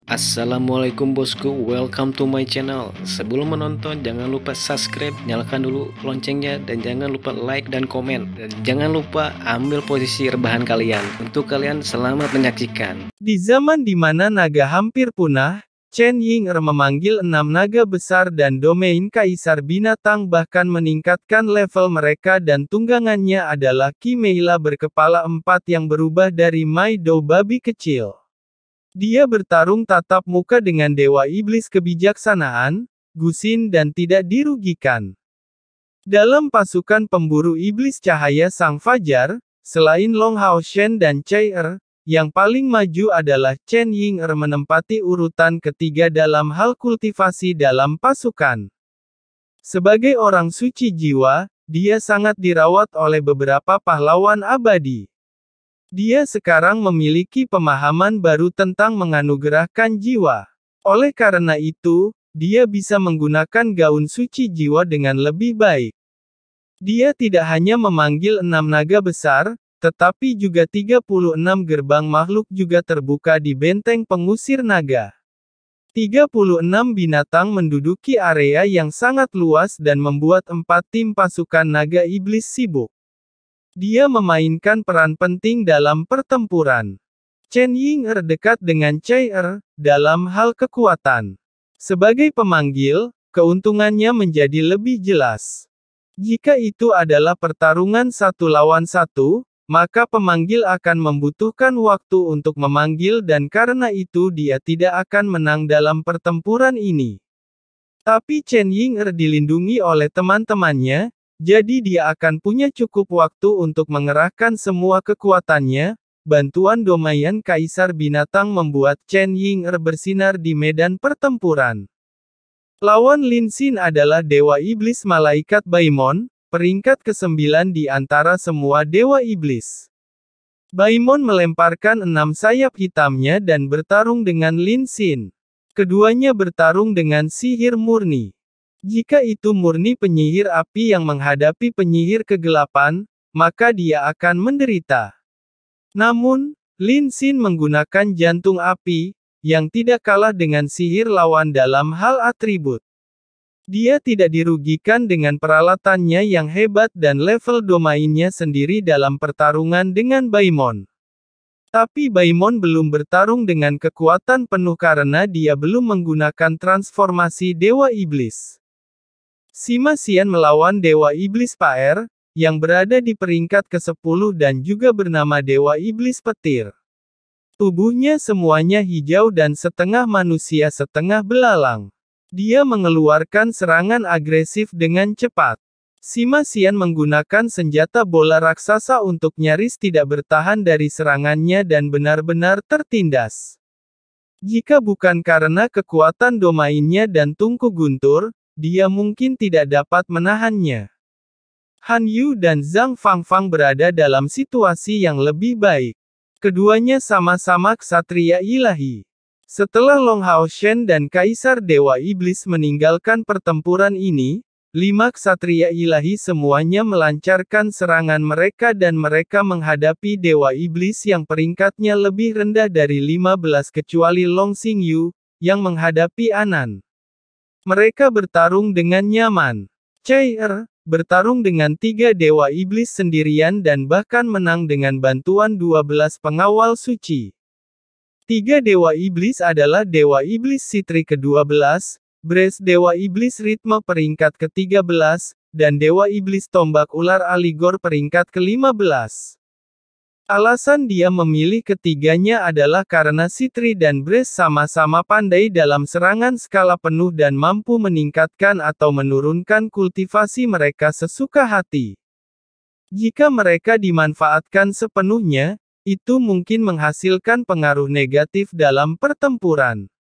Assalamualaikum bosku, welcome to my channel. Sebelum menonton jangan lupa subscribe, nyalakan dulu loncengnya, dan jangan lupa like dan komen. Dan jangan lupa ambil posisi rebahan kalian. Untuk kalian selamat menyaksikan. Di zaman di mana naga hampir punah, Chen Ying'er memanggil 6 naga besar dan domain kaisar binatang bahkan meningkatkan level mereka dan tunggangannya adalah Kimeila berkepala 4 yang berubah dari Mai Dou babi kecil. Dia bertarung tatap muka dengan Dewa Iblis Kebijaksanaan, Gusin dan tidak dirugikan. Dalam pasukan pemburu iblis cahaya Sang Fajar, selain Long Hao Shen dan Cai Er, yang paling maju adalah Chen Ying'er menempati urutan ketiga dalam hal kultivasi dalam pasukan. Sebagai orang suci jiwa, dia sangat dirawat oleh beberapa pahlawan abadi. Dia sekarang memiliki pemahaman baru tentang menganugerahkan jiwa. Oleh karena itu, dia bisa menggunakan gaun suci jiwa dengan lebih baik. Dia tidak hanya memanggil 6 naga besar, tetapi juga 36 gerbang makhluk juga terbuka di benteng pengusir naga. 36 binatang menduduki area yang sangat luas dan membuat 4 tim pasukan naga iblis sibuk. Dia memainkan peran penting dalam pertempuran. Chen Ying'er dekat dengan Cai Er, dalam hal kekuatan. Sebagai pemanggil, keuntungannya menjadi lebih jelas. Jika itu adalah pertarungan 1 lawan 1, maka pemanggil akan membutuhkan waktu untuk memanggil dan karena itu dia tidak akan menang dalam pertempuran ini. Tapi Chen Ying'er dilindungi oleh teman-temannya, jadi dia akan punya cukup waktu untuk mengerahkan semua kekuatannya. Bantuan domain kaisar binatang membuat Chen Ying'er bersinar di medan pertempuran. Lawan Lin Xin adalah Dewa Iblis Malaikat Baimon, peringkat ke-9 di antara semua Dewa Iblis. Baimon melemparkan 6 sayap hitamnya dan bertarung dengan Lin Xin. Keduanya bertarung dengan sihir murni. Jika itu murni penyihir api yang menghadapi penyihir kegelapan, maka dia akan menderita. Namun, Lin Xin menggunakan jantung api, yang tidak kalah dengan sihir lawan dalam hal atribut. Dia tidak dirugikan dengan peralatannya yang hebat dan level domainnya sendiri dalam pertarungan dengan Baimon. Tapi Baimon belum bertarung dengan kekuatan penuh karena dia belum menggunakan transformasi Dewa Iblis. Sima Xian melawan Dewa Iblis Paer, yang berada di peringkat ke-10 dan juga bernama Dewa Iblis Petir. Tubuhnya semuanya hijau dan setengah manusia setengah belalang. Dia mengeluarkan serangan agresif dengan cepat. Sima Xian menggunakan senjata bola raksasa untuk nyaris tidak bertahan dari serangannya dan benar-benar tertindas. Jika bukan karena kekuatan domainnya dan tungku guntur, dia mungkin tidak dapat menahannya. Han Yu dan Zhang Fangfang berada dalam situasi yang lebih baik. Keduanya sama-sama ksatria ilahi. Setelah Long Hao Shen dan Kaisar Dewa Iblis meninggalkan pertempuran ini, 5 ksatria ilahi semuanya melancarkan serangan mereka dan mereka menghadapi Dewa Iblis yang peringkatnya lebih rendah dari 15 kecuali Long Xingyu, yang menghadapi Anan. Mereka bertarung dengan nyaman. Cai Er, bertarung dengan 3 Dewa Iblis sendirian dan bahkan menang dengan bantuan 12 pengawal suci. 3 Dewa Iblis adalah Dewa Iblis Sitri ke-12, Bres Dewa Iblis Ritme peringkat ke-13, dan Dewa Iblis Tombak Ular Aligor peringkat ke-15. Alasan dia memilih ketiganya adalah karena Sitri dan Bres sama-sama pandai dalam serangan skala penuh dan mampu meningkatkan atau menurunkan kultivasi mereka sesuka hati. Jika mereka dimanfaatkan sepenuhnya, itu mungkin menghasilkan pengaruh negatif dalam pertempuran.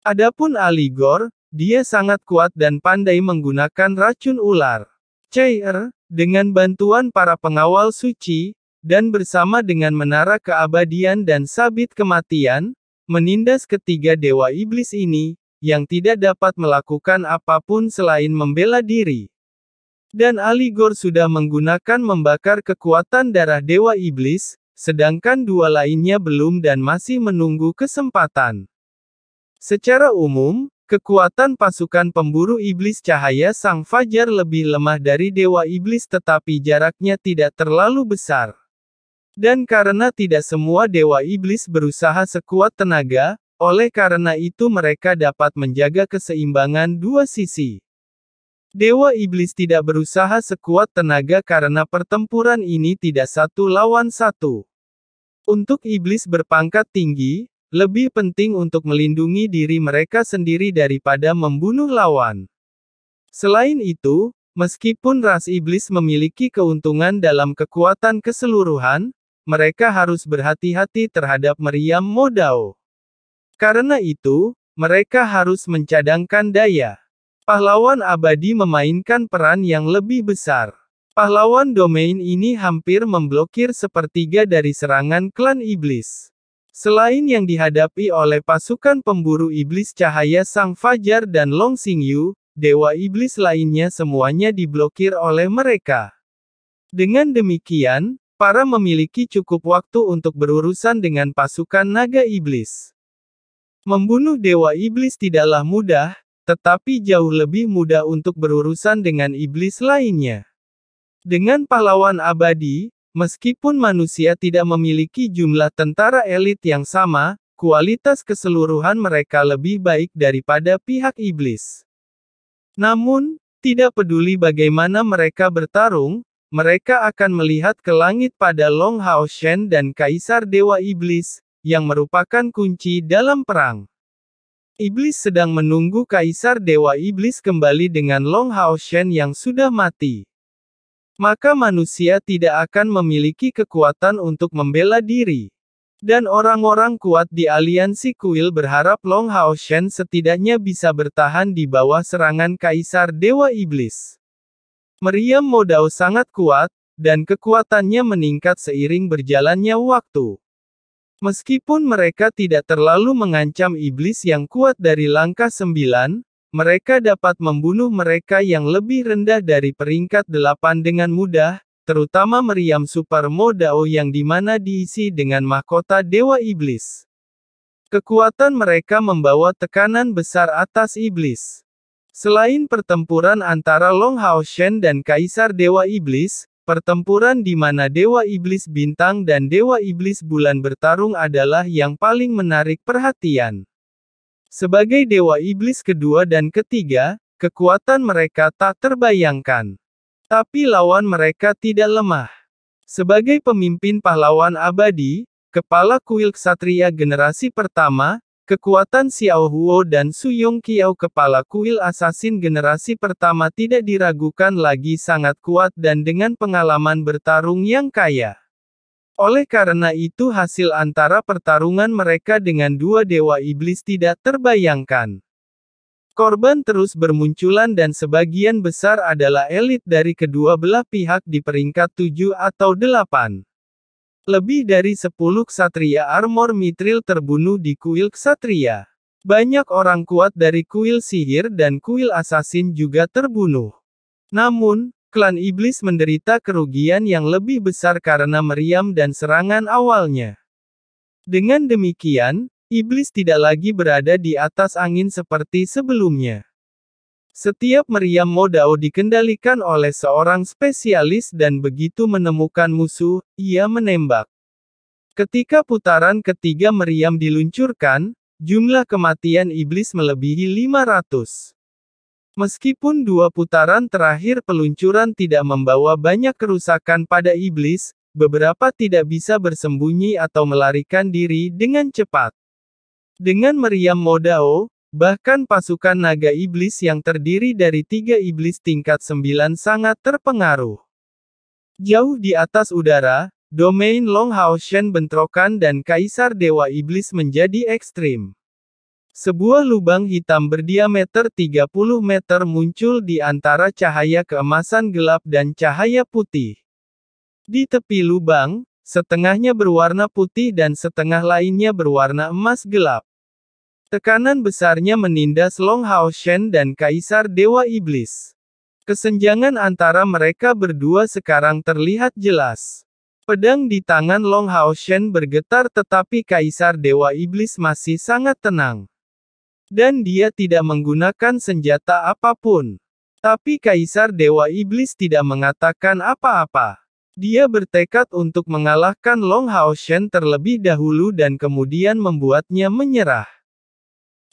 Adapun Aligor, dia sangat kuat dan pandai menggunakan racun ular. Cai Er, dengan bantuan para pengawal suci, dan bersama dengan menara keabadian dan sabit kematian, menindas ketiga Dewa Iblis ini, yang tidak dapat melakukan apapun selain membela diri. Dan Aligor sudah menggunakan membakar kekuatan darah Dewa Iblis, sedangkan 2 lainnya belum dan masih menunggu kesempatan. Secara umum, kekuatan pasukan pemburu iblis cahaya Sang Fajar lebih lemah dari Dewa Iblis tetapi jaraknya tidak terlalu besar. Dan karena tidak semua Dewa Iblis berusaha sekuat tenaga, oleh karena itu mereka dapat menjaga keseimbangan dua sisi. Dewa Iblis tidak berusaha sekuat tenaga karena pertempuran ini tidak satu lawan satu. Untuk iblis berpangkat tinggi, lebih penting untuk melindungi diri mereka sendiri daripada membunuh lawan. Selain itu, meskipun ras iblis memiliki keuntungan dalam kekuatan keseluruhan, mereka harus berhati-hati terhadap meriam modao. Karena itu, mereka harus mencadangkan daya. Pahlawan abadi memainkan peran yang lebih besar. Pahlawan domain ini hampir memblokir sepertiga dari serangan klan iblis. Selain yang dihadapi oleh pasukan pemburu iblis cahaya Sang Fajar dan Long Xingyu, dewa iblis lainnya semuanya diblokir oleh mereka. Dengan demikian, para memiliki cukup waktu untuk berurusan dengan pasukan naga iblis. Membunuh dewa iblis tidaklah mudah, tetapi jauh lebih mudah untuk berurusan dengan iblis lainnya. Dengan pahlawan abadi, meskipun manusia tidak memiliki jumlah tentara elit yang sama, kualitas keseluruhan mereka lebih baik daripada pihak iblis. Namun, tidak peduli bagaimana mereka bertarung, mereka akan melihat ke langit pada Long Hao Shen dan Kaisar Dewa Iblis, yang merupakan kunci dalam perang. Iblis sedang menunggu Kaisar Dewa Iblis kembali dengan Long Hao Shen yang sudah mati. Maka manusia tidak akan memiliki kekuatan untuk membela diri. Dan orang-orang kuat di aliansi kuil berharap Long Hao Shen setidaknya bisa bertahan di bawah serangan Kaisar Dewa Iblis. Meriam modao sangat kuat, dan kekuatannya meningkat seiring berjalannya waktu. Meskipun mereka tidak terlalu mengancam iblis yang kuat dari langkah 9, mereka dapat membunuh mereka yang lebih rendah dari peringkat 8 dengan mudah, terutama meriam super modao yang dimana diisi dengan mahkota Dewa Iblis. Kekuatan mereka membawa tekanan besar atas iblis. Selain pertempuran antara Long Hao Shen dan Kaisar Dewa Iblis, pertempuran di mana Dewa Iblis Bintang dan Dewa Iblis Bulan bertarung adalah yang paling menarik perhatian. Sebagai Dewa Iblis kedua dan ketiga, kekuatan mereka tak terbayangkan. Tapi lawan mereka tidak lemah. Sebagai pemimpin pahlawan abadi, kepala kuil ksatria generasi pertama, kekuatan Xiao Huo dan Su Yong Qiao kepala kuil asasin generasi pertama tidak diragukan lagi sangat kuat dan dengan pengalaman bertarung yang kaya. Oleh karena itu hasil antara pertarungan mereka dengan dua dewa iblis tidak terbayangkan. Korban terus bermunculan dan sebagian besar adalah elit dari kedua belah pihak di peringkat 7 atau 8. Lebih dari 10 ksatria armor mithril terbunuh di kuil ksatria. Banyak orang kuat dari kuil sihir dan kuil asasin juga terbunuh. Namun, klan iblis menderita kerugian yang lebih besar karena meriam dan serangan awalnya. Dengan demikian, iblis tidak lagi berada di atas angin seperti sebelumnya. Setiap meriam modao dikendalikan oleh seorang spesialis dan begitu menemukan musuh, ia menembak. Ketika putaran ketiga meriam diluncurkan, jumlah kematian iblis melebihi 500. Meskipun dua putaran terakhir peluncuran tidak membawa banyak kerusakan pada iblis, beberapa tidak bisa bersembunyi atau melarikan diri dengan cepat. Dengan meriam modao, bahkan pasukan naga iblis yang terdiri dari 3 iblis tingkat 9 sangat terpengaruh. Jauh di atas udara, domain Long Hao Shen bentrokan dan Kaisar Dewa Iblis menjadi ekstrim. Sebuah lubang hitam berdiameter 30 meter muncul di antara cahaya keemasan gelap dan cahaya putih. Di tepi lubang, setengahnya berwarna putih dan setengah lainnya berwarna emas gelap. Tekanan besarnya menindas Long Hao Shen dan Kaisar Dewa Iblis. Kesenjangan antara mereka berdua sekarang terlihat jelas. Pedang di tangan Long Hao Shen bergetar tetapi Kaisar Dewa Iblis masih sangat tenang. Dan dia tidak menggunakan senjata apapun. Tapi Kaisar Dewa Iblis tidak mengatakan apa-apa. Dia bertekad untuk mengalahkan Long Hao Shen terlebih dahulu dan kemudian membuatnya menyerah.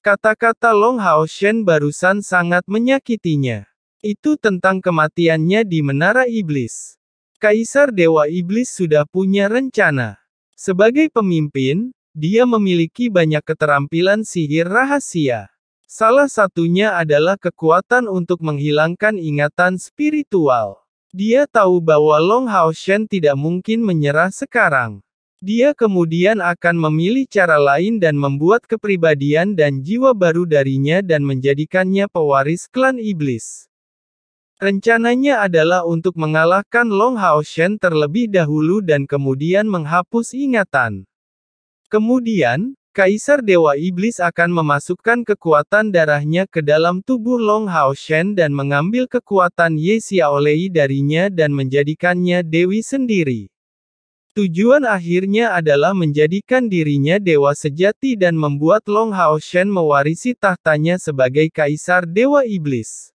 Kata-kata Long Hao Shen barusan sangat menyakitinya. Itu tentang kematiannya di Menara Iblis. Kaisar Dewa Iblis sudah punya rencana. Sebagai pemimpin, dia memiliki banyak keterampilan sihir rahasia. Salah satunya adalah kekuatan untuk menghilangkan ingatan spiritual. Dia tahu bahwa Long Hao Shen tidak mungkin menyerah sekarang. Dia kemudian akan memilih cara lain dan membuat kepribadian dan jiwa baru darinya dan menjadikannya pewaris klan iblis. Rencananya adalah untuk mengalahkan Long Hao Shen terlebih dahulu dan kemudian menghapus ingatan. Kemudian, Kaisar Dewa Iblis akan memasukkan kekuatan darahnya ke dalam tubuh Long Hao Shen dan mengambil kekuatan Ye Xiaolei darinya dan menjadikannya dewi sendiri. Tujuan akhirnya adalah menjadikan dirinya dewa sejati dan membuat Long Hao Shen mewarisi tahtanya sebagai Kaisar Dewa Iblis.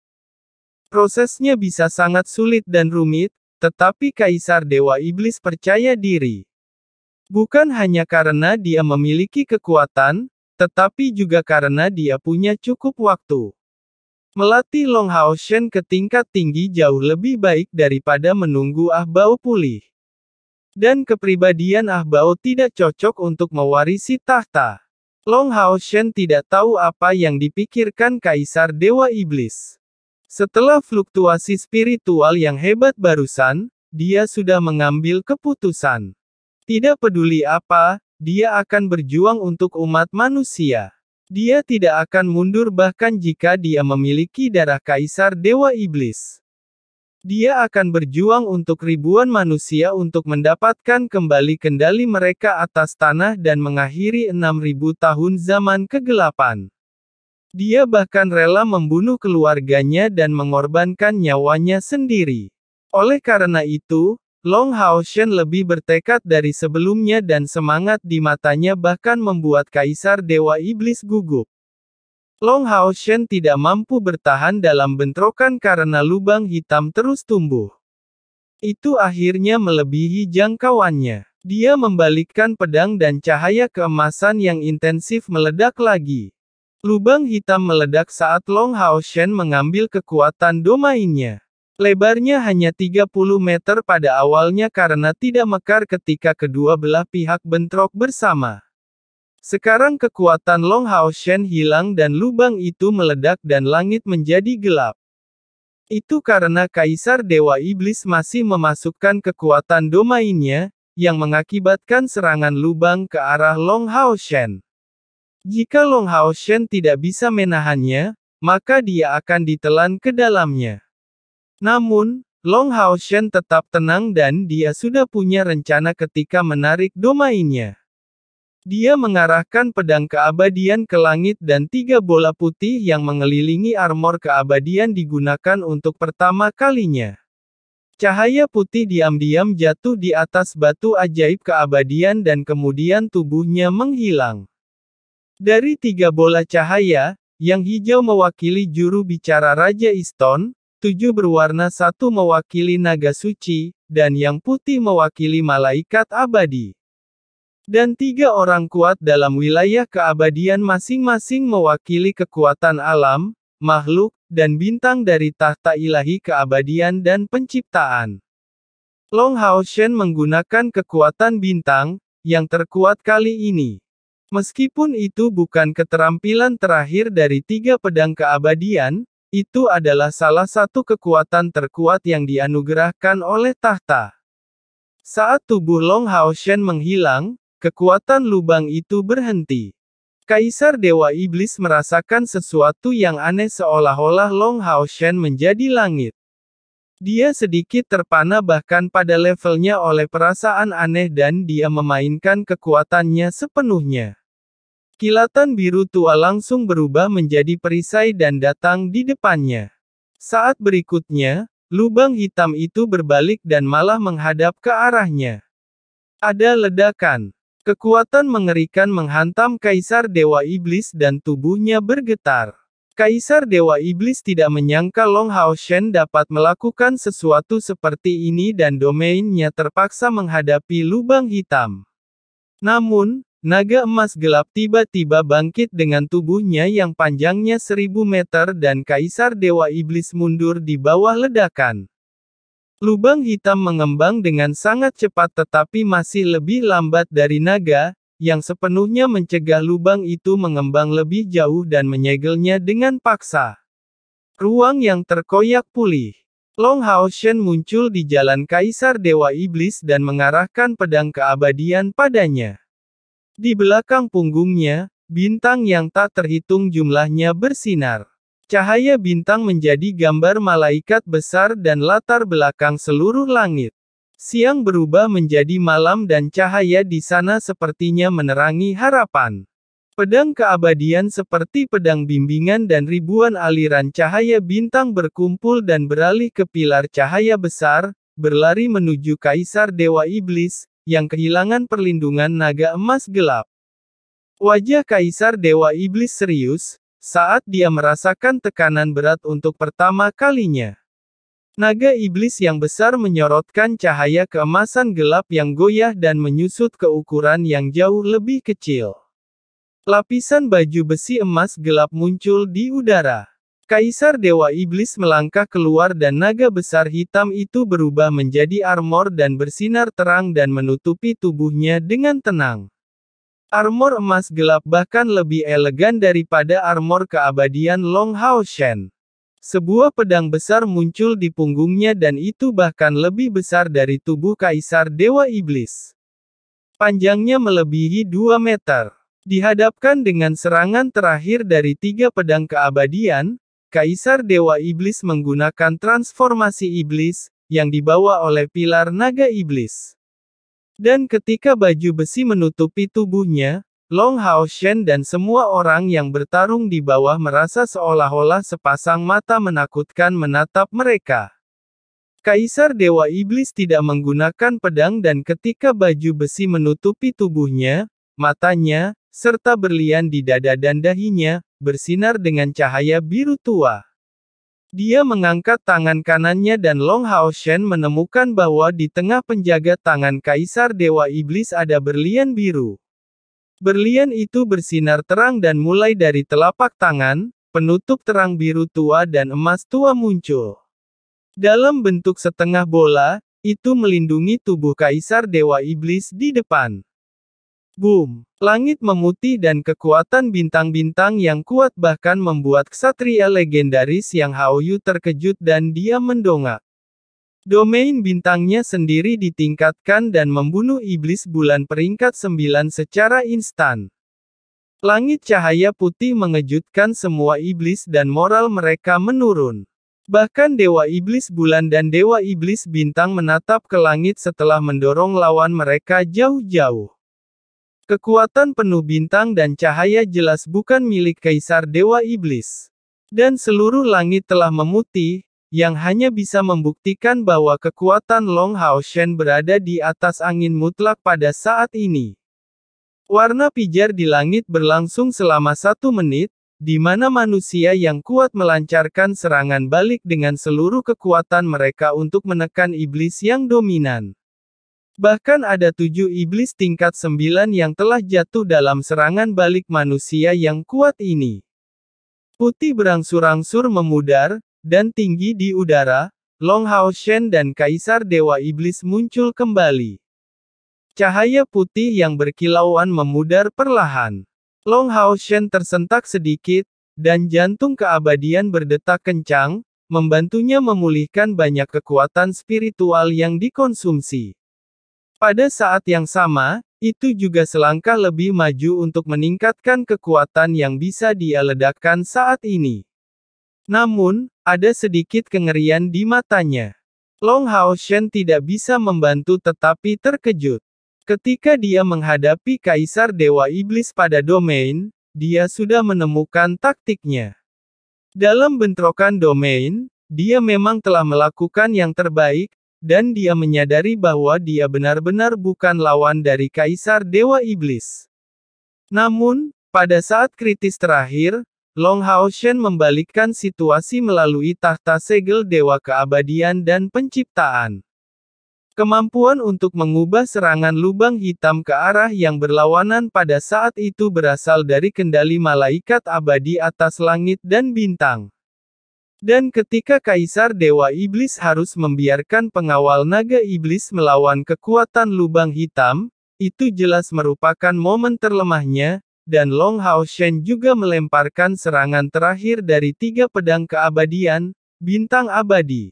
Prosesnya bisa sangat sulit dan rumit, tetapi Kaisar Dewa Iblis percaya diri. Bukan hanya karena dia memiliki kekuatan, tetapi juga karena dia punya cukup waktu. Melatih Long Hao Shen ke tingkat tinggi jauh lebih baik daripada menunggu Ah Bao pulih. Dan kepribadian Ah Bao tidak cocok untuk mewarisi tahta. Long Hao Shen tidak tahu apa yang dipikirkan Kaisar Dewa Iblis. Setelah fluktuasi spiritual yang hebat barusan, dia sudah mengambil keputusan. Tidak peduli apa, dia akan berjuang untuk umat manusia. Dia tidak akan mundur bahkan jika dia memiliki darah Kaisar Dewa Iblis. Dia akan berjuang untuk ribuan manusia untuk mendapatkan kembali kendali mereka atas tanah dan mengakhiri 6.000 tahun zaman kegelapan. Dia bahkan rela membunuh keluarganya dan mengorbankan nyawanya sendiri. Oleh karena itu, Long Hao Shen lebih bertekad dari sebelumnya dan semangat di matanya bahkan membuat Kaisar Dewa Iblis gugup. Long Hao Shen tidak mampu bertahan dalam bentrokan karena lubang hitam terus tumbuh. Itu akhirnya melebihi jangkauannya. Dia membalikkan pedang dan cahaya keemasan yang intensif meledak lagi. Lubang hitam meledak saat Long Hao Shen mengambil kekuatan domainnya. Lebarnya hanya 30 meter pada awalnya karena tidak mekar ketika kedua belah pihak bentrok bersama. Sekarang kekuatan Long Hao Shen hilang dan lubang itu meledak dan langit menjadi gelap. Itu karena Kaisar Dewa Iblis masih memasukkan kekuatan domainnya, yang mengakibatkan serangan lubang ke arah Long Hao Shen. Jika Long Hao Shen tidak bisa menahannya, maka dia akan ditelan ke dalamnya. Namun, Long Hao Shen tetap tenang dan dia sudah punya rencana ketika menarik domainnya. Dia mengarahkan pedang keabadian ke langit dan 3 bola putih yang mengelilingi armor keabadian digunakan untuk pertama kalinya. Cahaya putih diam-diam jatuh di atas batu ajaib keabadian dan kemudian tubuhnya menghilang. Dari 3 bola cahaya, yang hijau mewakili juru bicara Raja Iston, 7 berwarna 1 mewakili naga suci, dan yang putih mewakili malaikat abadi. Dan 3 orang kuat dalam wilayah keabadian masing-masing mewakili kekuatan alam, makhluk, dan bintang dari tahta ilahi keabadian dan penciptaan. Long Hao Shen menggunakan kekuatan bintang, yang terkuat kali ini. Meskipun itu bukan keterampilan terakhir dari 3 pedang keabadian, itu adalah salah satu kekuatan terkuat yang dianugerahkan oleh tahta. Saat tubuh Long Hao Shen menghilang, kekuatan lubang itu berhenti. Kaisar Dewa Iblis merasakan sesuatu yang aneh seolah-olah Long Hao Shen menjadi langit. Dia sedikit terpana bahkan pada levelnya oleh perasaan aneh dan dia memainkan kekuatannya sepenuhnya. Kilatan biru tua langsung berubah menjadi perisai dan datang di depannya. Saat berikutnya, lubang hitam itu berbalik dan malah menghadap ke arahnya. Ada ledakan. Kekuatan mengerikan menghantam Kaisar Dewa Iblis dan tubuhnya bergetar. Kaisar Dewa Iblis tidak menyangka Long Hao Shen dapat melakukan sesuatu seperti ini dan domainnya terpaksa menghadapi lubang hitam. Namun, naga emas gelap tiba-tiba bangkit dengan tubuhnya yang panjangnya 1000 meter dan Kaisar Dewa Iblis mundur di bawah ledakan. Lubang hitam mengembang dengan sangat cepat tetapi masih lebih lambat dari naga, yang sepenuhnya mencegah lubang itu mengembang lebih jauh dan menyegelnya dengan paksa. Ruang yang terkoyak pulih. Long Hao Shen muncul di jalan Kaisar Dewa Iblis dan mengarahkan pedang keabadian padanya. Di belakang punggungnya, bintang yang tak terhitung jumlahnya bersinar. Cahaya bintang menjadi gambar malaikat besar dan latar belakang seluruh langit. Siang berubah menjadi malam dan cahaya di sana sepertinya menerangi harapan. Pedang keabadian seperti pedang bimbingan dan ribuan aliran cahaya bintang berkumpul dan beralih ke pilar cahaya besar, berlari menuju Kaisar Dewa Iblis, yang kehilangan perlindungan naga emas gelap. Wajah Kaisar Dewa Iblis serius, saat dia merasakan tekanan berat untuk pertama kalinya. Naga iblis yang besar menyorotkan cahaya keemasan gelap yang goyah dan menyusut ke ukuran yang jauh lebih kecil. Lapisan baju besi emas gelap muncul di udara. Kaisar Dewa Iblis melangkah keluar dan naga besar hitam itu berubah menjadi armor dan bersinar terang dan menutupi tubuhnya dengan tenang. Armor emas gelap bahkan lebih elegan daripada armor keabadian Long Hao Shen. Sebuah pedang besar muncul di punggungnya dan itu bahkan lebih besar dari tubuh Kaisar Dewa Iblis. Panjangnya melebihi 2 meter. Dihadapkan dengan serangan terakhir dari 3 pedang keabadian, Kaisar Dewa Iblis menggunakan transformasi iblis, yang dibawa oleh pilar naga iblis. Dan ketika baju besi menutupi tubuhnya, Long Hao Shen dan semua orang yang bertarung di bawah merasa seolah-olah sepasang mata menakutkan menatap mereka. Kaisar Dewa Iblis tidak menggunakan pedang dan ketika baju besi menutupi tubuhnya, matanya, serta berlian di dada dan dahinya, bersinar dengan cahaya biru tua. Dia mengangkat tangan kanannya dan Long Hao Shen menemukan bahwa di tengah penjaga tangan Kaisar Dewa Iblis ada berlian biru. Berlian itu bersinar terang dan mulai dari telapak tangan, penutup terang biru tua dan emas tua muncul. Dalam bentuk setengah bola, itu melindungi tubuh Kaisar Dewa Iblis di depan. Boom! Langit memutih dan kekuatan bintang-bintang yang kuat bahkan membuat ksatria legendaris yang Hao Yu terkejut dan dia mendongak. Domain bintangnya sendiri ditingkatkan dan membunuh iblis bulan peringkat 9 secara instan. Langit cahaya putih mengejutkan semua iblis dan moral mereka menurun. Bahkan Dewa Iblis Bulan dan Dewa Iblis Bintang menatap ke langit setelah mendorong lawan mereka jauh-jauh. Kekuatan penuh bintang dan cahaya jelas bukan milik Kaisar Dewa Iblis. Dan seluruh langit telah memutih, yang hanya bisa membuktikan bahwa kekuatan Long Hao Shen berada di atas angin mutlak pada saat ini. Warna pijar di langit berlangsung selama 1 menit, di mana manusia yang kuat melancarkan serangan balik dengan seluruh kekuatan mereka untuk menekan iblis yang dominan. Bahkan ada 7 iblis tingkat 9 yang telah jatuh dalam serangan balik manusia yang kuat ini. Putih berangsur-angsur memudar, dan tinggi di udara, Long Hao Shen dan Kaisar Dewa Iblis muncul kembali. Cahaya putih yang berkilauan memudar perlahan. Long Hao Shen tersentak sedikit, dan jantung keabadian berdetak kencang, membantunya memulihkan banyak kekuatan spiritual yang dikonsumsi. Pada saat yang sama, itu juga selangkah lebih maju untuk meningkatkan kekuatan yang bisa dia ledakkan saat ini. Namun, ada sedikit kengerian di matanya. Long Hao Shen tidak bisa membantu tetapi terkejut. Ketika dia menghadapi Kaisar Dewa Iblis pada domain, dia sudah menemukan taktiknya. Dalam bentrokan domain, dia memang telah melakukan yang terbaik, dan dia menyadari bahwa dia benar-benar bukan lawan dari Kaisar Dewa Iblis. Namun, pada saat kritis terakhir, Long Hao Shen membalikkan situasi melalui tahta segel Dewa Keabadian dan Penciptaan. Kemampuan untuk mengubah serangan lubang hitam ke arah yang berlawanan pada saat itu berasal dari kendali malaikat abadi atas langit dan bintang. Dan ketika Kaisar Dewa Iblis harus membiarkan pengawal naga iblis melawan kekuatan lubang hitam, itu jelas merupakan momen terlemahnya, dan Long Hao Shen juga melemparkan serangan terakhir dari 3 pedang keabadian, bintang abadi.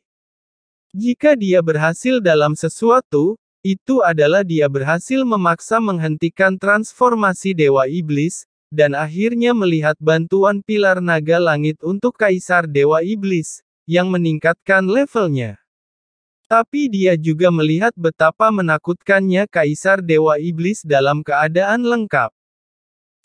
Jika dia berhasil dalam sesuatu, itu adalah dia berhasil memaksa menghentikan transformasi Dewa Iblis, dan akhirnya melihat bantuan pilar naga langit untuk Kaisar Dewa Iblis, yang meningkatkan levelnya. Tapi dia juga melihat betapa menakutkannya Kaisar Dewa Iblis dalam keadaan lengkap.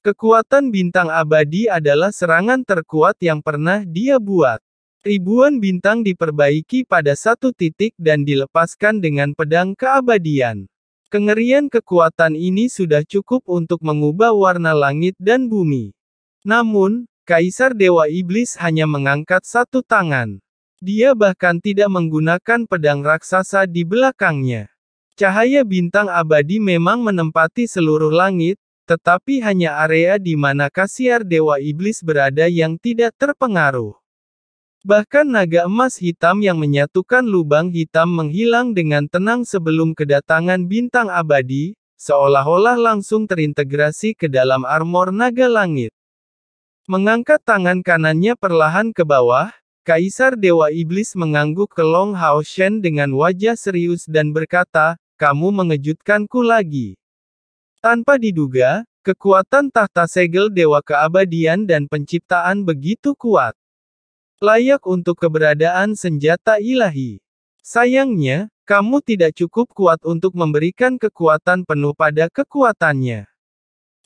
Kekuatan bintang abadi adalah serangan terkuat yang pernah dia buat. Ribuan bintang diperbaiki pada satu titik dan dilepaskan dengan pedang keabadian. Kengerian kekuatan ini sudah cukup untuk mengubah warna langit dan bumi. Namun, Kaisar Dewa Iblis hanya mengangkat satu tangan. Dia bahkan tidak menggunakan pedang raksasa di belakangnya. Cahaya bintang abadi memang menempati seluruh langit, tetapi hanya area di mana Kaisar Dewa Iblis berada yang tidak terpengaruh. Bahkan naga emas hitam yang menyatukan lubang hitam menghilang dengan tenang sebelum kedatangan bintang abadi, seolah-olah langsung terintegrasi ke dalam armor naga langit. Mengangkat tangan kanannya perlahan ke bawah, Kaisar Dewa Iblis mengangguk ke Long Hao Shen dengan wajah serius dan berkata, "Kamu mengejutkanku lagi." Tanpa diduga, kekuatan tahta segel Dewa Keabadian dan Penciptaan begitu kuat. Layak untuk keberadaan senjata ilahi. Sayangnya, kamu tidak cukup kuat untuk memberikan kekuatan penuh pada kekuatannya.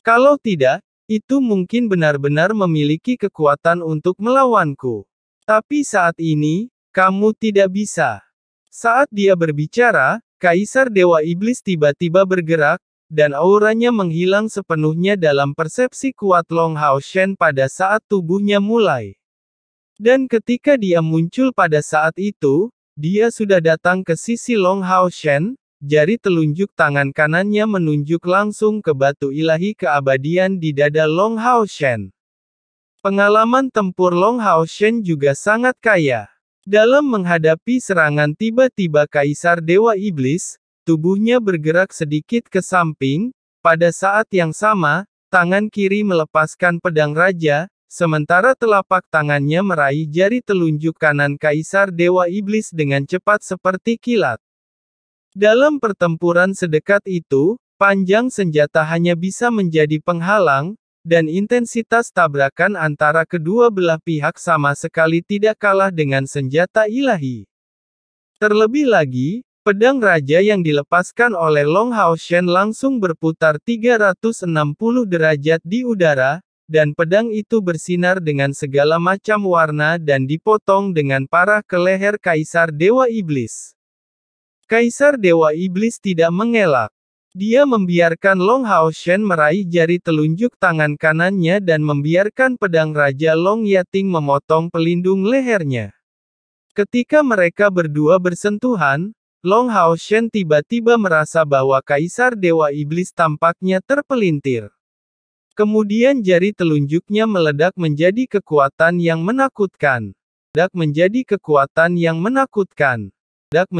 Kalau tidak, itu mungkin benar-benar memiliki kekuatan untuk melawanku. Tapi saat ini, kamu tidak bisa. Saat dia berbicara, Kaisar Dewa Iblis tiba-tiba bergerak, dan auranya menghilang sepenuhnya dalam persepsi kuat Long Hao Shen pada saat tubuhnya mulai. Dan ketika dia muncul pada saat itu, dia sudah datang ke sisi Long Hao Shen, jari telunjuk tangan kanannya menunjuk langsung ke batu ilahi keabadian di dada Long Hao Shen. Pengalaman tempur Long Hao Shen juga sangat kaya. Dalam menghadapi serangan tiba-tiba Kaisar Dewa Iblis, tubuhnya bergerak sedikit ke samping, pada saat yang sama, tangan kiri melepaskan pedang raja, sementara telapak tangannya meraih jari telunjuk kanan Kaisar Dewa Iblis dengan cepat seperti kilat. Dalam pertempuran sedekat itu, panjang senjata hanya bisa menjadi penghalang, dan intensitas tabrakan antara kedua belah pihak sama sekali tidak kalah dengan senjata ilahi. Terlebih lagi, pedang raja yang dilepaskan oleh Long Hao Shen langsung berputar 360 derajat di udara, dan pedang itu bersinar dengan segala macam warna dan dipotong dengan parah ke leher Kaisar Dewa Iblis. Kaisar Dewa Iblis tidak mengelak. Dia membiarkan Long Hao Shen meraih jari telunjuk tangan kanannya dan membiarkan pedang Raja Long Yating memotong pelindung lehernya. Ketika mereka berdua bersentuhan, Long Hao Shen tiba-tiba merasa bahwa Kaisar Dewa Iblis tampaknya terpelintir. Kemudian jari telunjuknya meledak menjadi kekuatan yang menakutkan.